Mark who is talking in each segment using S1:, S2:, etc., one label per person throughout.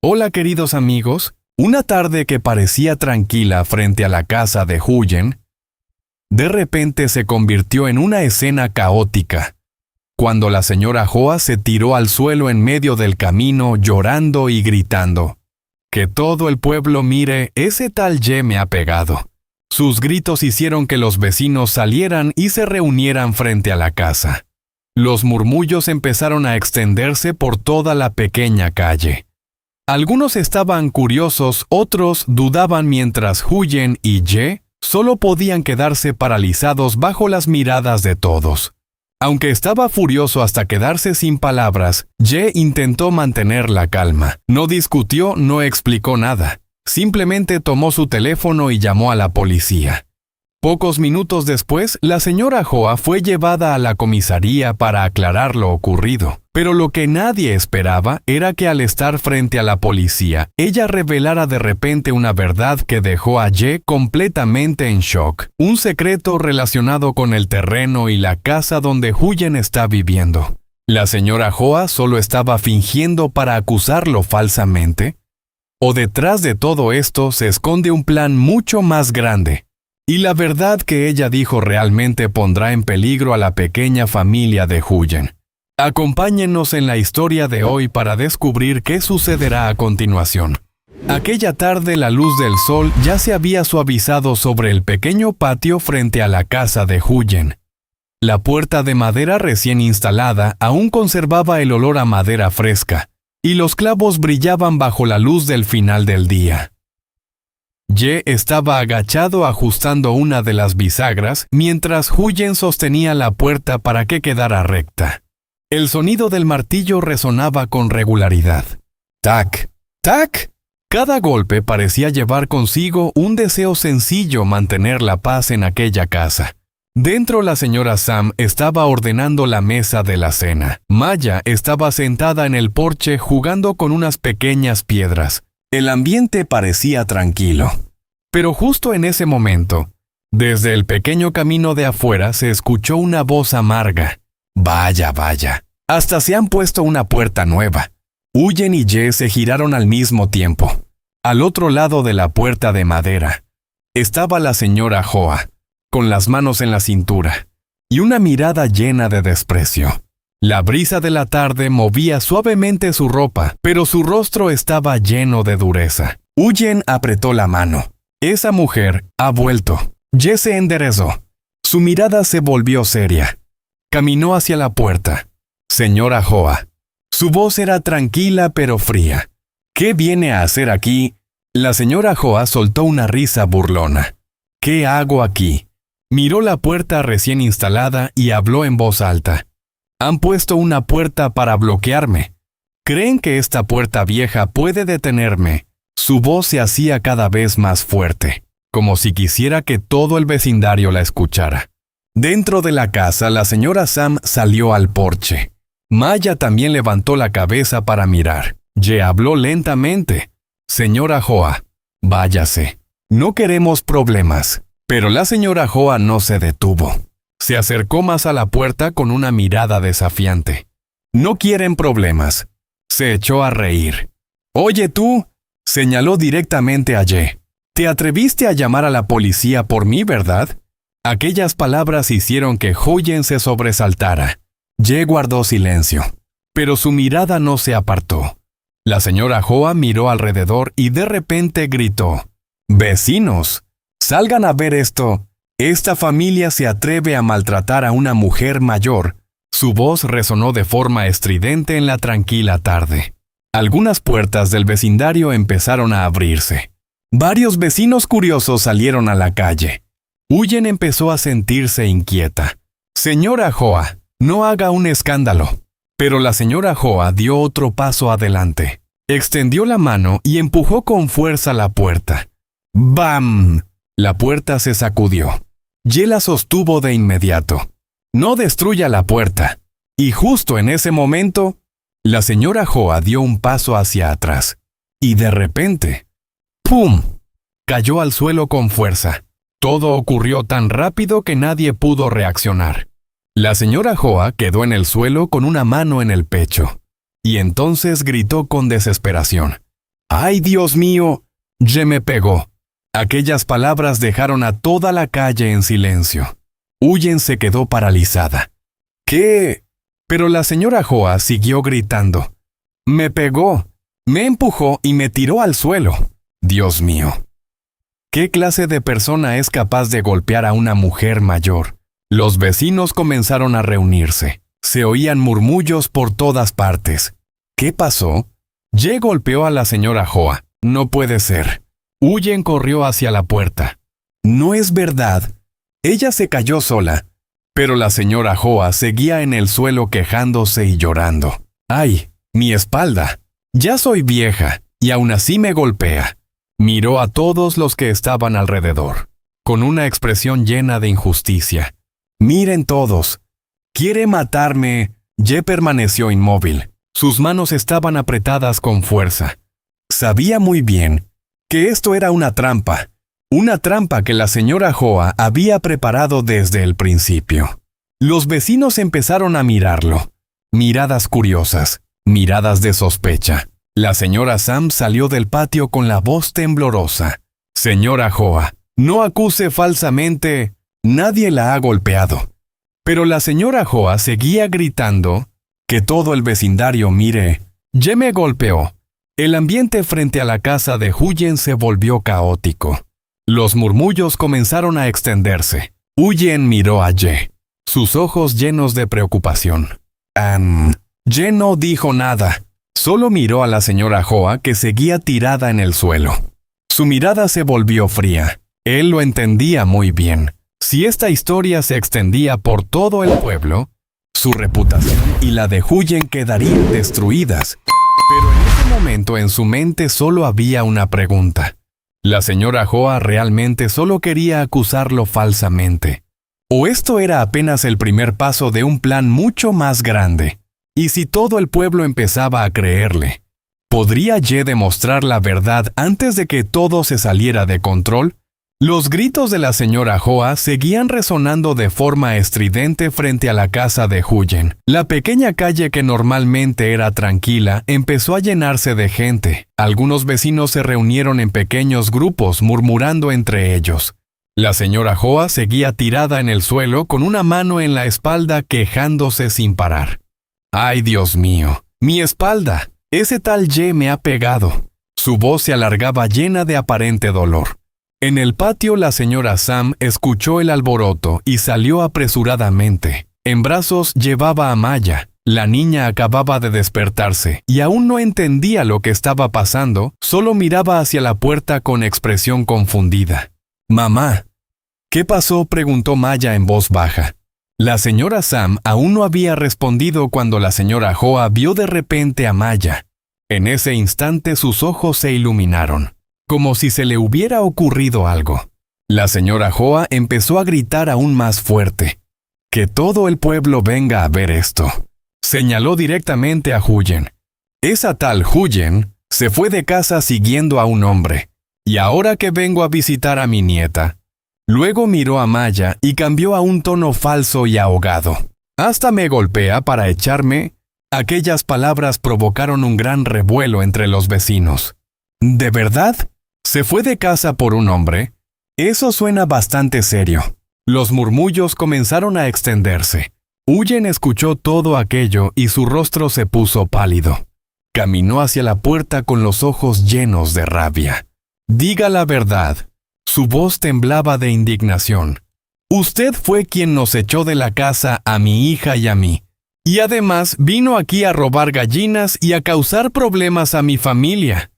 S1: Hola queridos amigos, una tarde que parecía tranquila frente a la casa de Huyen, de repente se convirtió en una escena caótica, cuando la señora Hoa se tiró al suelo en medio del camino llorando y gritando: «Que todo el pueblo mire, ese tal Ye me ha pegado». Sus gritos hicieron que los vecinos salieran y se reunieran frente a la casa. Los murmullos empezaron a extenderse por toda la pequeña calle. Algunos estaban curiosos, otros dudaban, mientras Huyen y Ye solo podían quedarse paralizados bajo las miradas de todos. Aunque estaba furioso hasta quedarse sin palabras, Ye intentó mantener la calma. No discutió, no explicó nada. Simplemente tomó su teléfono y llamó a la policía. Pocos minutos después, la señora Hoa fue llevada a la comisaría para aclarar lo ocurrido. Pero lo que nadie esperaba era que al estar frente a la policía, ella revelara de repente una verdad que dejó a Ye completamente en shock. Un secreto relacionado con el terreno y la casa donde Huyen está viviendo. ¿La señora Hoa solo estaba fingiendo para acusarlo falsamente? ¿O detrás de todo esto se esconde un plan mucho más grande? Y la verdad que ella dijo realmente pondrá en peligro a la pequeña familia de Huyen. Acompáñennos en la historia de hoy para descubrir qué sucederá a continuación. Aquella tarde la luz del sol ya se había suavizado sobre el pequeño patio frente a la casa de Huyen. La puerta de madera recién instalada aún conservaba el olor a madera fresca, y los clavos brillaban bajo la luz del final del día. Ye estaba agachado ajustando una de las bisagras mientras Huyen sostenía la puerta para que quedara recta. El sonido del martillo resonaba con regularidad. ¡Tac! ¡Tac! Cada golpe parecía llevar consigo un deseo sencillo: mantener la paz en aquella casa. Dentro, la señora Sam estaba ordenando la mesa de la cena. Maya estaba sentada en el porche jugando con unas pequeñas piedras. El ambiente parecía tranquilo. Pero justo en ese momento, desde el pequeño camino de afuera se escuchó una voz amarga. Vaya, vaya. Hasta se han puesto una puerta nueva. Huyen y Ye se giraron al mismo tiempo. Al otro lado de la puerta de madera estaba la señora Hoa, con las manos en la cintura y una mirada llena de desprecio. La brisa de la tarde movía suavemente su ropa, pero su rostro estaba lleno de dureza. Huyen apretó la mano. Esa mujer ha vuelto. Ye se enderezó. Su mirada se volvió seria. Caminó hacia la puerta. Señora Hoa. Su voz era tranquila pero fría. ¿Qué viene a hacer aquí? La señora Hoa soltó una risa burlona. ¿Qué hago aquí? Miró la puerta recién instalada y habló en voz alta. Han puesto una puerta para bloquearme. ¿Creen que esta puerta vieja puede detenerme? Su voz se hacía cada vez más fuerte, como si quisiera que todo el vecindario la escuchara. Dentro de la casa, la señora Sam salió al porche. Maya también levantó la cabeza para mirar. Ye habló lentamente. Señora Hoa, váyase. No queremos problemas. Pero la señora Hoa no se detuvo. Se acercó más a la puerta con una mirada desafiante. No quieren problemas. Se echó a reír. Oye tú, señaló directamente a Ye. Te atreviste a llamar a la policía por mí, ¿verdad? Aquellas palabras hicieron que Huyen se sobresaltara. Ye guardó silencio, pero su mirada no se apartó. La señora Hoa miró alrededor y de repente gritó: «¡Vecinos! Salgan a ver esto. Esta familia se atreve a maltratar a una mujer mayor». Su voz resonó de forma estridente en la tranquila tarde. Algunas puertas del vecindario empezaron a abrirse. Varios vecinos curiosos salieron a la calle. Huyen empezó a sentirse inquieta. «Señora Hoa, no haga un escándalo». Pero la señora Hoa dio otro paso adelante. Extendió la mano y empujó con fuerza la puerta. ¡Bam! La puerta se sacudió. Ye la sostuvo de inmediato. «No destruya la puerta». Y justo en ese momento, la señora Hoa dio un paso hacia atrás. Y de repente, ¡pum!, cayó al suelo con fuerza. Todo ocurrió tan rápido que nadie pudo reaccionar. La señora Hoa quedó en el suelo con una mano en el pecho. Y entonces gritó con desesperación: ¡Ay, Dios mío! Ye me pegó. Aquellas palabras dejaron a toda la calle en silencio. Huyen se quedó paralizada. ¿Qué? Pero la señora Joa siguió gritando. Me pegó, me empujó y me tiró al suelo. Dios mío. ¿Qué clase de persona es capaz de golpear a una mujer mayor? Los vecinos comenzaron a reunirse. Se oían murmullos por todas partes. ¿Qué pasó? Ye golpeó a la señora Joa. No puede ser. Huyen corrió hacia la puerta. No es verdad. Ella se cayó sola. Pero la señora Joa seguía en el suelo quejándose y llorando. ¡Ay, mi espalda! Ya soy vieja y aún así me golpea. Miró a todos los que estaban alrededor, con una expresión llena de injusticia. Miren todos. Quiere matarme. Ye permaneció inmóvil. Sus manos estaban apretadas con fuerza. Sabía muy bien que esto era una trampa que la señora Joa había preparado desde el principio. Los vecinos empezaron a mirarlo. Miradas curiosas, miradas de sospecha. La señora Sam salió del patio con la voz temblorosa. Señora Joa, no acuse falsamente. Nadie la ha golpeado. Pero la señora Joa seguía gritando. Que todo el vecindario mire. Ye me golpeó. El ambiente frente a la casa de Huyen se volvió caótico. Los murmullos comenzaron a extenderse. Huyen miró a Ye, sus ojos llenos de preocupación. Ye no dijo nada. Solo miró a la señora Joa que seguía tirada en el suelo. Su mirada se volvió fría. Él lo entendía muy bien. Si esta historia se extendía por todo el pueblo, su reputación y la de Huyen quedarían destruidas. Pero en ese momento en su mente solo había una pregunta. La señora Joa realmente solo quería acusarlo falsamente. ¿O esto era apenas el primer paso de un plan mucho más grande? ¿Y si todo el pueblo empezaba a creerle? ¿Podría Ye demostrar la verdad antes de que todo se saliera de control? Los gritos de la señora Joa seguían resonando de forma estridente frente a la casa de Huyen. La pequeña calle que normalmente era tranquila empezó a llenarse de gente. Algunos vecinos se reunieron en pequeños grupos murmurando entre ellos. La señora Joa seguía tirada en el suelo con una mano en la espalda quejándose sin parar. ¡Ay, Dios mío! ¡Mi espalda! Ese tal Ye me ha pegado. Su voz se alargaba llena de aparente dolor. En el patio la señora Sam escuchó el alboroto y salió apresuradamente. En brazos llevaba a Maya. La niña acababa de despertarse y aún no entendía lo que estaba pasando, solo miraba hacia la puerta con expresión confundida. «Mamá». «¿Qué pasó?», preguntó Maya en voz baja. La señora Sam aún no había respondido cuando la señora Joa vio de repente a Maya. En ese instante sus ojos se iluminaron, como si se le hubiera ocurrido algo. La señora Joa empezó a gritar aún más fuerte. «Que todo el pueblo venga a ver esto». Señaló directamente a Huyen. «Esa tal Huyen se fue de casa siguiendo a un hombre. Y ahora que vengo a visitar a mi nieta». Luego miró a Maya y cambió a un tono falso y ahogado. «Hasta me golpea para echarme». Aquellas palabras provocaron un gran revuelo entre los vecinos. «¿De verdad? ¿Se fue de casa por un hombre? Eso suena bastante serio». Los murmullos comenzaron a extenderse. Huyen escuchó todo aquello y su rostro se puso pálido. Caminó hacia la puerta con los ojos llenos de rabia. «Diga la verdad». Su voz temblaba de indignación. «Usted fue quien nos echó de la casa a mi hija y a mí. Y además vino aquí a robar gallinas y a causar problemas a mi familia».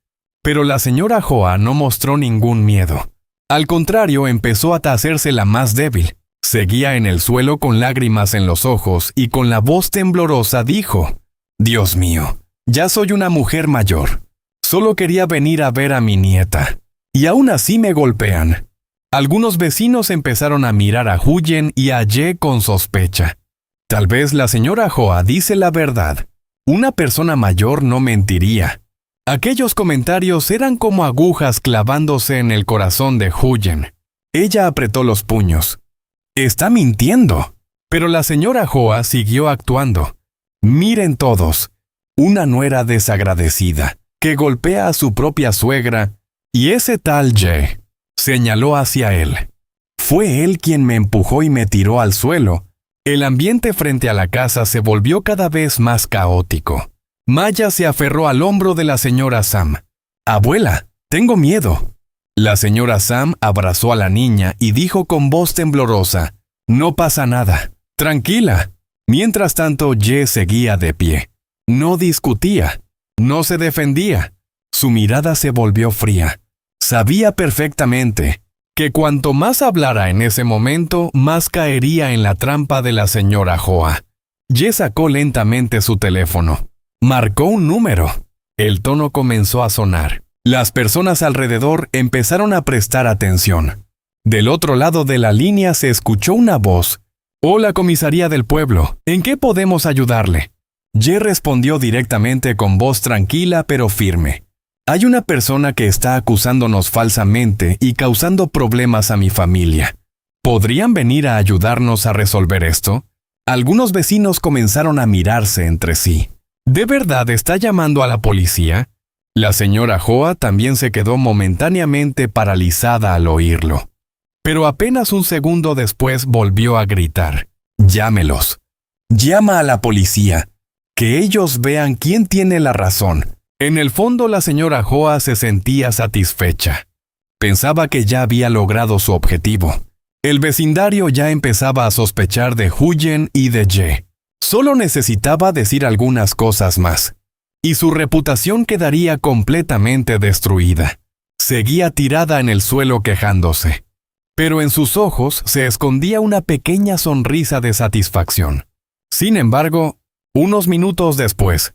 S1: Pero la señora Joa no mostró ningún miedo. Al contrario, empezó a hacerse la más débil. Seguía en el suelo con lágrimas en los ojos y con la voz temblorosa dijo: «Dios mío, ya soy una mujer mayor. Solo quería venir a ver a mi nieta. Y aún así me golpean». Algunos vecinos empezaron a mirar a Huyen y a Ye con sospecha. Tal vez la señora Joa dice la verdad. Una persona mayor no mentiría. Aquellos comentarios eran como agujas clavándose en el corazón de Huyen. Ella apretó los puños. «Está mintiendo». Pero la señora Joa siguió actuando. «Miren todos. Una nuera desagradecida, que golpea a su propia suegra, y ese tal Jay señaló hacia él. Fue él quien me empujó y me tiró al suelo. El ambiente frente a la casa se volvió cada vez más caótico. Maya se aferró al hombro de la señora Sam. «Abuela, tengo miedo». La señora Sam abrazó a la niña y dijo con voz temblorosa: «No pasa nada. Tranquila». Mientras tanto, Ye seguía de pie. No discutía. No se defendía. Su mirada se volvió fría. Sabía perfectamente que cuanto más hablara en ese momento, más caería en la trampa de la señora Hoa. Ye sacó lentamente su teléfono. Marcó un número. El tono comenzó a sonar. Las personas alrededor empezaron a prestar atención. Del otro lado de la línea se escuchó una voz. «Hola, comisaría del pueblo. ¿En qué podemos ayudarle?» Ye respondió directamente con voz tranquila pero firme. «Hay una persona que está acusándonos falsamente y causando problemas a mi familia. ¿Podrían venir a ayudarnos a resolver esto?» Algunos vecinos comenzaron a mirarse entre sí. ¿De verdad está llamando a la policía? La señora Hoa también se quedó momentáneamente paralizada al oírlo. Pero apenas un segundo después volvió a gritar: «Llámelos. Llama a la policía. Que ellos vean quién tiene la razón». En el fondo la señora Hoa se sentía satisfecha. Pensaba que ya había logrado su objetivo. El vecindario ya empezaba a sospechar de Huyen y de Ye. Solo necesitaba decir algunas cosas más, y su reputación quedaría completamente destruida. Seguía tirada en el suelo quejándose, pero en sus ojos se escondía una pequeña sonrisa de satisfacción. Sin embargo, unos minutos después,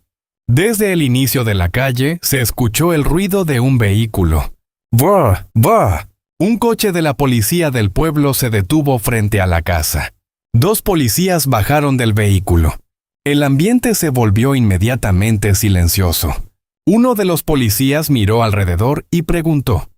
S1: desde el inicio de la calle se escuchó el ruido de un vehículo. ¡Brr! ¡Brr! Un coche de la policía del pueblo se detuvo frente a la casa. 2 policías bajaron del vehículo. El ambiente se volvió inmediatamente silencioso. Uno de los policías miró alrededor y preguntó: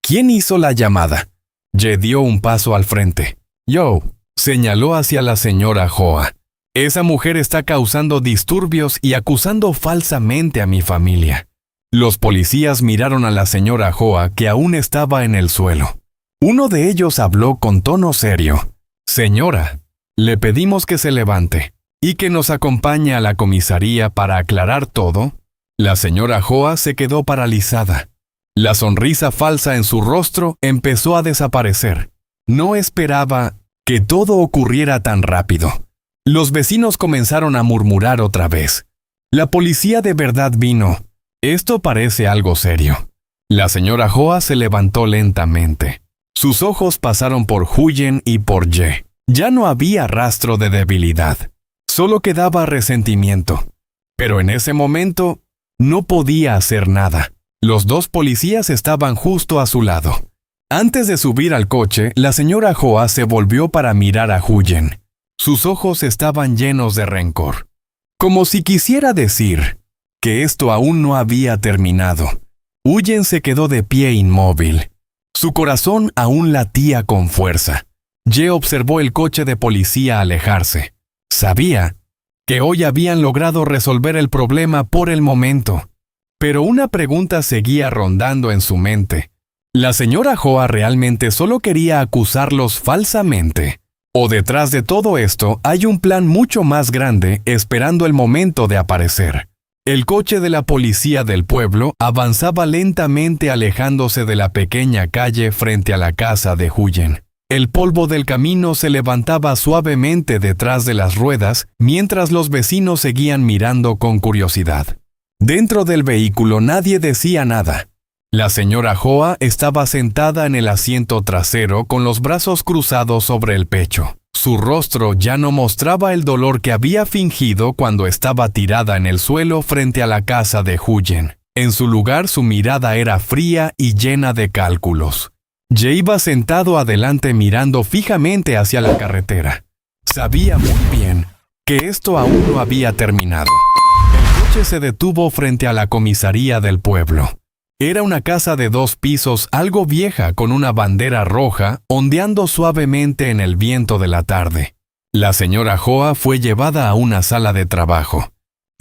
S1: «¿Quién hizo la llamada?» Ye dio un paso al frente. «Yo», señaló hacia la señora Hoa. «Esa mujer está causando disturbios y acusando falsamente a mi familia». Los policías miraron a la señora Hoa, que aún estaba en el suelo. Uno de ellos habló con tono serio: «Señora, le pedimos que se levante y que nos acompañe a la comisaría para aclarar todo». La señora Hoa se quedó paralizada. La sonrisa falsa en su rostro empezó a desaparecer. No esperaba que todo ocurriera tan rápido. Los vecinos comenzaron a murmurar otra vez: «La policía de verdad vino. Esto parece algo serio». La señora Hoa se levantó lentamente. Sus ojos pasaron por Huyen y por Ye. Ya no había rastro de debilidad. Solo quedaba resentimiento. Pero en ese momento no podía hacer nada. Los 2 policías estaban justo a su lado. Antes de subir al coche, la señora Hoa se volvió para mirar a Huyen. Sus ojos estaban llenos de rencor, como si quisiera decir que esto aún no había terminado. Huyen se quedó de pie inmóvil. Su corazón aún latía con fuerza. Ye observó el coche de policía alejarse. Sabía que hoy habían logrado resolver el problema por el momento. Pero una pregunta seguía rondando en su mente. ¿La señora Hoa realmente solo quería acusarlos falsamente? ¿O detrás de todo esto hay un plan mucho más grande esperando el momento de aparecer? El coche de la policía del pueblo avanzaba lentamente alejándose de la pequeña calle frente a la casa de Huyen. El polvo del camino se levantaba suavemente detrás de las ruedas mientras los vecinos seguían mirando con curiosidad. Dentro del vehículo nadie decía nada. La señora Hoa estaba sentada en el asiento trasero con los brazos cruzados sobre el pecho. Su rostro ya no mostraba el dolor que había fingido cuando estaba tirada en el suelo frente a la casa de Huyen. En su lugar, su mirada era fría y llena de cálculos. Ye iba sentado adelante mirando fijamente hacia la carretera. Sabía muy bien que esto aún no había terminado. El coche se detuvo frente a la comisaría del pueblo. Era una casa de 2 pisos algo vieja con una bandera roja ondeando suavemente en el viento de la tarde. La señora Hoa fue llevada a una sala de trabajo.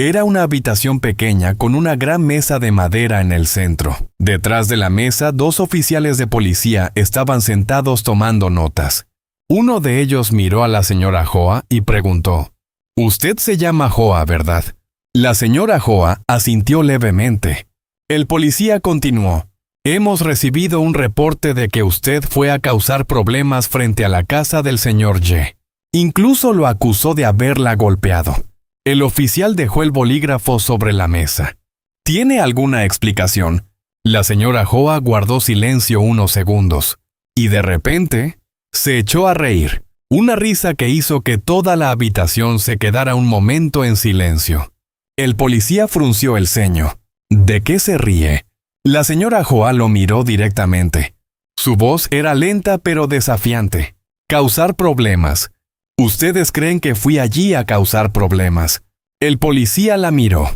S1: Era una habitación pequeña con una gran mesa de madera en el centro. Detrás de la mesa, 2 oficiales de policía estaban sentados tomando notas. Uno de ellos miró a la señora Hoa y preguntó: «Usted se llama Hoa, ¿verdad?». La señora Hoa asintió levemente. El policía continuó: «Hemos recibido un reporte de que usted fue a causar problemas frente a la casa del señor Ye. Incluso lo acusó de haberla golpeado». El oficial dejó el bolígrafo sobre la mesa. «¿Tiene alguna explicación?». La señora Hoa guardó silencio unos segundos, y de repente se echó a reír, una risa que hizo que toda la habitación se quedara un momento en silencio. El policía frunció el ceño. «¿De qué se ríe?». La señora Hoa lo miró directamente. Su voz era lenta pero desafiante. «Causar problemas. Ustedes creen que fui allí a causar problemas». El policía la miró.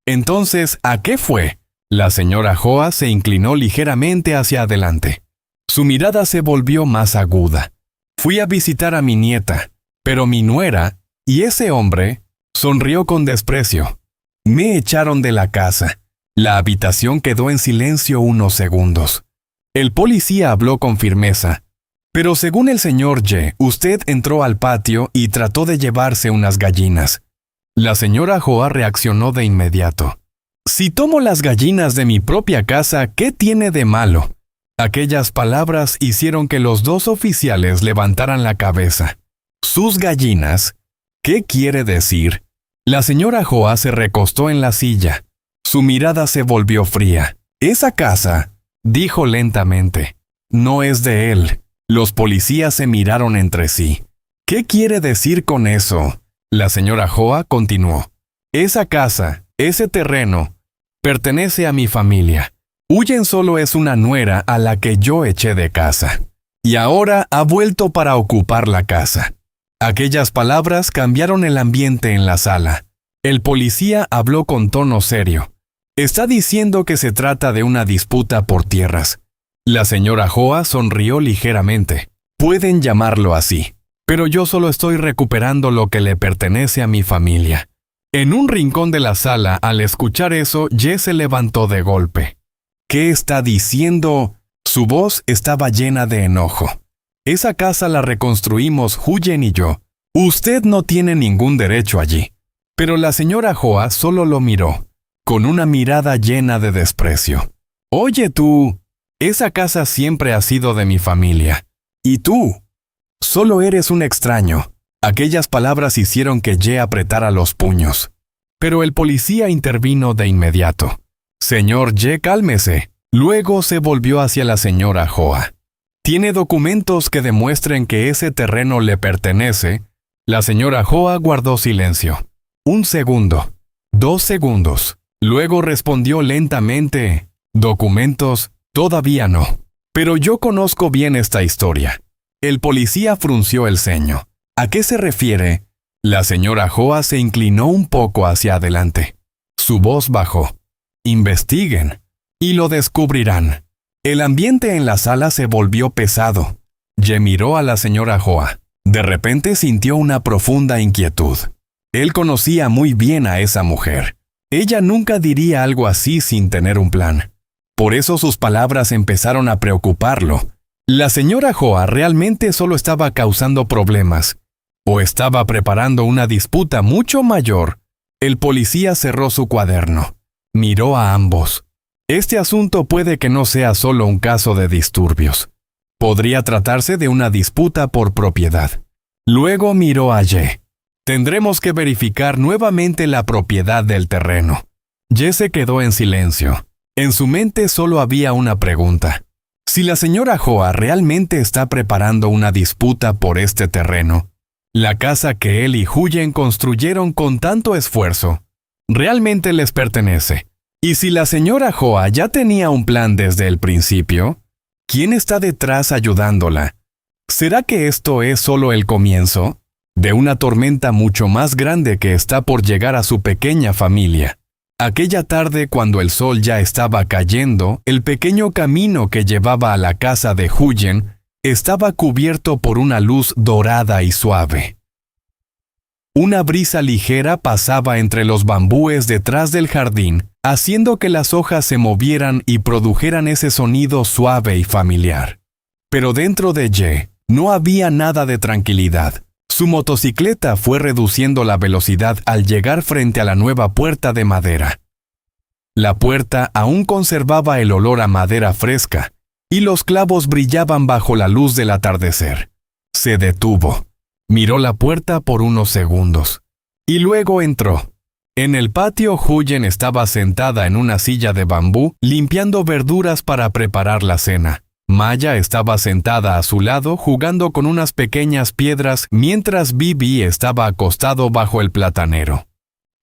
S1: «Entonces, ¿a qué fue?». La señora Hoa se inclinó ligeramente hacia adelante. Su mirada se volvió más aguda. «Fui a visitar a mi nieta, pero mi nuera y ese hombre…». Sonrió con desprecio. «Me echaron de la casa». La habitación quedó en silencio unos segundos. El policía habló con firmeza. «Pero según el señor Ye, usted entró al patio y trató de llevarse unas gallinas». La señora Hoa reaccionó de inmediato. «Si tomo las gallinas de mi propia casa, ¿qué tiene de malo?». Aquellas palabras hicieron que los 2 oficiales levantaran la cabeza. «¿Sus gallinas? ¿Qué quiere decir?». La señora Hoa se recostó en la silla. Su mirada se volvió fría. «Esa casa», dijo lentamente, «no es de él». Los policías se miraron entre sí. «¿Qué quiere decir con eso?». La señora Hoa continuó: «Esa casa, ese terreno, pertenece a mi familia. Huyen solo es una nuera a la que yo eché de casa. Y ahora ha vuelto para ocupar la casa». Aquellas palabras cambiaron el ambiente en la sala. El policía habló con tono serio. «Está diciendo que se trata de una disputa por tierras». La señora Hoa sonrió ligeramente. «Pueden llamarlo así, pero yo solo estoy recuperando lo que le pertenece a mi familia». En un rincón de la sala, al escuchar eso, Ye se levantó de golpe. «¿Qué está diciendo?». Su voz estaba llena de enojo. «Esa casa la reconstruimos Huyen y yo. Usted no tiene ningún derecho allí». Pero la señora Hoa solo lo miró, con una mirada llena de desprecio. «Oye tú, esa casa siempre ha sido de mi familia. Y tú, solo eres un extraño». Aquellas palabras hicieron que Ye apretara los puños. Pero el policía intervino de inmediato. «Señor Ye, cálmese». Luego se volvió hacia la señora Hoa. «¿Tiene documentos que demuestren que ese terreno le pertenece?». La señora Hoa guardó silencio. 1 segundo, 2 segundos. Luego respondió lentamente: «¿Documentos? Todavía no. Pero yo conozco bien esta historia». El policía frunció el ceño. «¿A qué se refiere?». La señora Hoa se inclinó un poco hacia adelante. Su voz bajó. «Investiguen, y lo descubrirán». El ambiente en la sala se volvió pesado. Ye miró a la señora Hoa. De repente sintió una profunda inquietud. Él conocía muy bien a esa mujer. Ella nunca diría algo así sin tener un plan. Por eso sus palabras empezaron a preocuparlo. La señora Hoa realmente solo estaba causando problemas, o estaba preparando una disputa mucho mayor. El policía cerró su cuaderno. Miró a ambos. Este asunto puede que no sea solo un caso de disturbios. Podría tratarse de una disputa por propiedad. Luego miró a Ye. «Tendremos que verificar nuevamente la propiedad del terreno». Ye se quedó en silencio. En su mente solo había una pregunta. Si la señora Hoa realmente está preparando una disputa por este terreno, la casa que él y Huyen construyeron con tanto esfuerzo, realmente les pertenece. Y si la señora Hoa ya tenía un plan desde el principio, ¿quién está detrás ayudándola? ¿Será que esto es solo el comienzo de una tormenta mucho más grande que está por llegar a su pequeña familia? Aquella tarde, cuando el sol ya estaba cayendo, el pequeño camino que llevaba a la casa de Huyen estaba cubierto por una luz dorada y suave. Una brisa ligera pasaba entre los bambúes detrás del jardín, haciendo que las hojas se movieran y produjeran ese sonido suave y familiar. Pero dentro de Ye no había nada de tranquilidad. Su motocicleta fue reduciendo la velocidad al llegar frente a la nueva puerta de madera. La puerta aún conservaba el olor a madera fresca, y los clavos brillaban bajo la luz del atardecer. Se detuvo. Miró la puerta por unos segundos. Y luego entró. En el patio, Huyen estaba sentada en una silla de bambú, limpiando verduras para preparar la cena. Maya estaba sentada a su lado, jugando con unas pequeñas piedras, mientras Bibi estaba acostado bajo el platanero.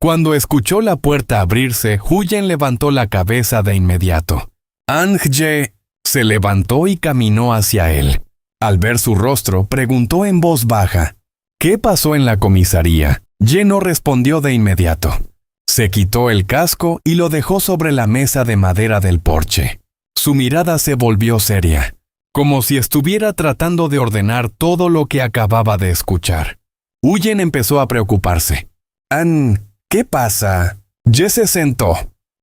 S1: Cuando escuchó la puerta abrirse, Huyen levantó la cabeza de inmediato. Ang-ye se levantó y caminó hacia él. Al ver su rostro, preguntó en voz baja, ¿qué pasó en la comisaría? Ye no respondió de inmediato. Se quitó el casco y lo dejó sobre la mesa de madera del porche. Su mirada se volvió seria, como si estuviera tratando de ordenar todo lo que acababa de escuchar. Huyen empezó a preocuparse. ¿Qué pasa? Ye se sentó.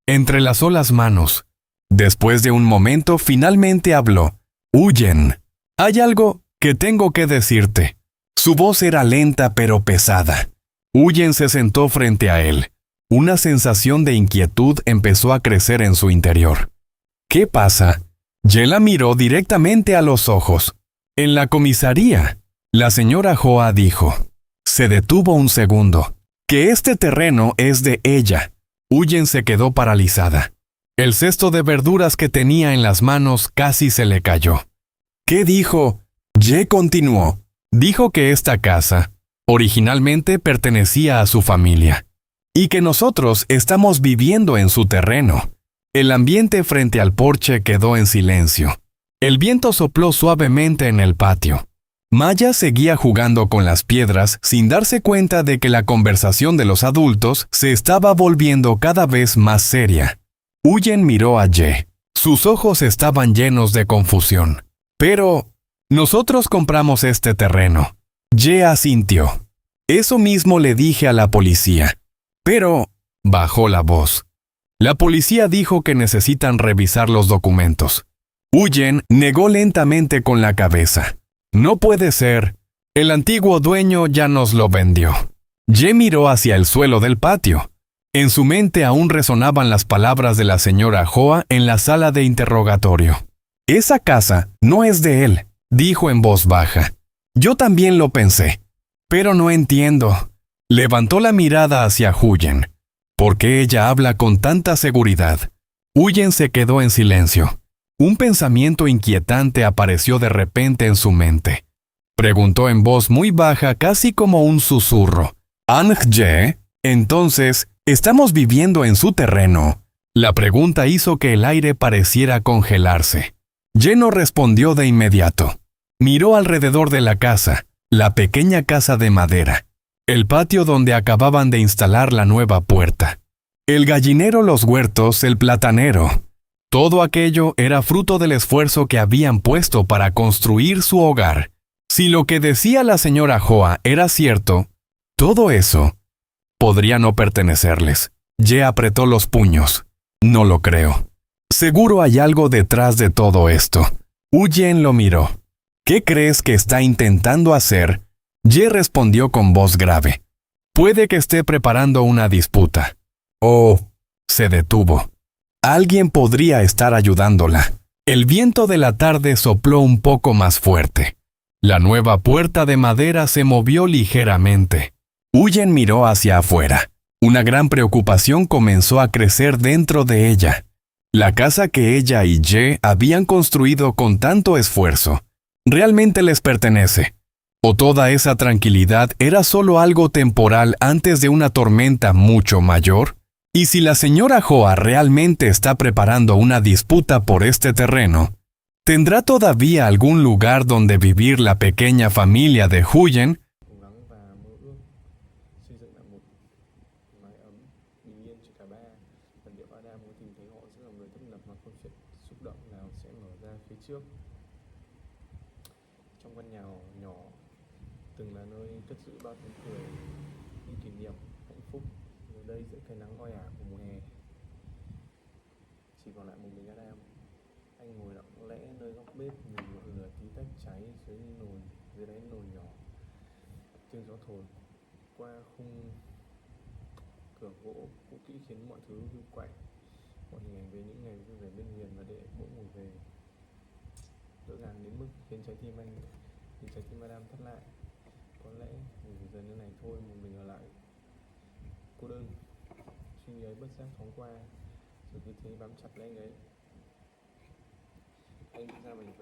S1: Entrelazó las manos. Después de un momento, finalmente habló. Huyen. Hay algo que tengo que decirte. Su voz era lenta pero pesada. Huyen se sentó frente a él. Una sensación de inquietud empezó a crecer en su interior. ¿Qué pasa? Ye la miró directamente a los ojos. En la comisaría, la señora Hoa dijo. Se detuvo un segundo. Que este terreno es de ella. Huyen se quedó paralizada. El cesto de verduras que tenía en las manos casi se le cayó. ¿Qué dijo? Ye continuó. Dijo que esta casa originalmente pertenecía a su familia y que nosotros estamos viviendo en su terreno. El ambiente frente al porche quedó en silencio. El viento sopló suavemente en el patio. Maya seguía jugando con las piedras sin darse cuenta de que la conversación de los adultos se estaba volviendo cada vez más seria. Huyen miró a Ye. Sus ojos estaban llenos de confusión. Pero, nosotros compramos este terreno. Ye asintió. Eso mismo le dije a la policía. Pero, bajó la voz. La policía dijo que necesitan revisar los documentos. Huyen negó lentamente con la cabeza. No puede ser. El antiguo dueño ya nos lo vendió. Ye miró hacia el suelo del patio. En su mente aún resonaban las palabras de la señora Hoa en la sala de interrogatorio. Esa casa no es de él, dijo en voz baja. Yo también lo pensé. Pero no entiendo. Levantó la mirada hacia Huyen. ¿Por qué ella habla con tanta seguridad? Huyen se quedó en silencio. Un pensamiento inquietante apareció de repente en su mente. Preguntó en voz muy baja, casi como un susurro. ¿Ang-ye? Entonces, ¿estamos viviendo en su terreno? La pregunta hizo que el aire pareciera congelarse. Ye no respondió de inmediato. Miró alrededor de la casa, la pequeña casa de madera, el patio donde acababan de instalar la nueva puerta, el gallinero, los huertos, el platanero. Todo aquello era fruto del esfuerzo que habían puesto para construir su hogar. Si lo que decía la señora Hoa era cierto, todo eso podría no pertenecerles. Ye apretó los puños. No lo creo. Seguro hay algo detrás de todo esto. Huyen lo miró. ¿Qué crees que está intentando hacer? Ye respondió con voz grave. Puede que esté preparando una disputa. Oh, se detuvo. Alguien podría estar ayudándola. El viento de la tarde sopló un poco más fuerte. La nueva puerta de madera se movió ligeramente. Huyen miró hacia afuera. Una gran preocupación comenzó a crecer dentro de ella. La casa que ella y Ye habían construido con tanto esfuerzo, ¿realmente les pertenece? ¿O toda esa tranquilidad era solo algo temporal antes de una tormenta mucho mayor? Y si la señora Hoa realmente está preparando una disputa por este terreno, ¿tendrá todavía algún lugar donde vivir la pequeña familia de Huyen?
S2: Trong căn nhà nhỏ từng là nơi cất giữ bao tiếng cười, những kỷ niệm hạnh phúc ở đây giữa cái nắng oi ả của mùa hè. Chỉ còn lại một mình Adam. Anh ngồi lặng lẽ nơi góc bếp, nhìn ngọn lửa tí tách cháy dưới đáy nồi nhỏ. Tiếng gió thổi qua khung cửa gỗ cũ kỹ khiến mọi thứ hiu quạnh. Mọi hình ảnh về những ngày vui vẻ bên Huyền và Đệ bỗng ngủ về, ngỡ ngàng đến mức khiến trái tim Adam thắt lại. Có lẽ vì giờ như này thôi một mình ở lại cô đơn. Suy nghĩ ấy bất giác thoáng qua, rồi cứ thế bám chặt lấy anh ấy. Anh nghĩ ra mình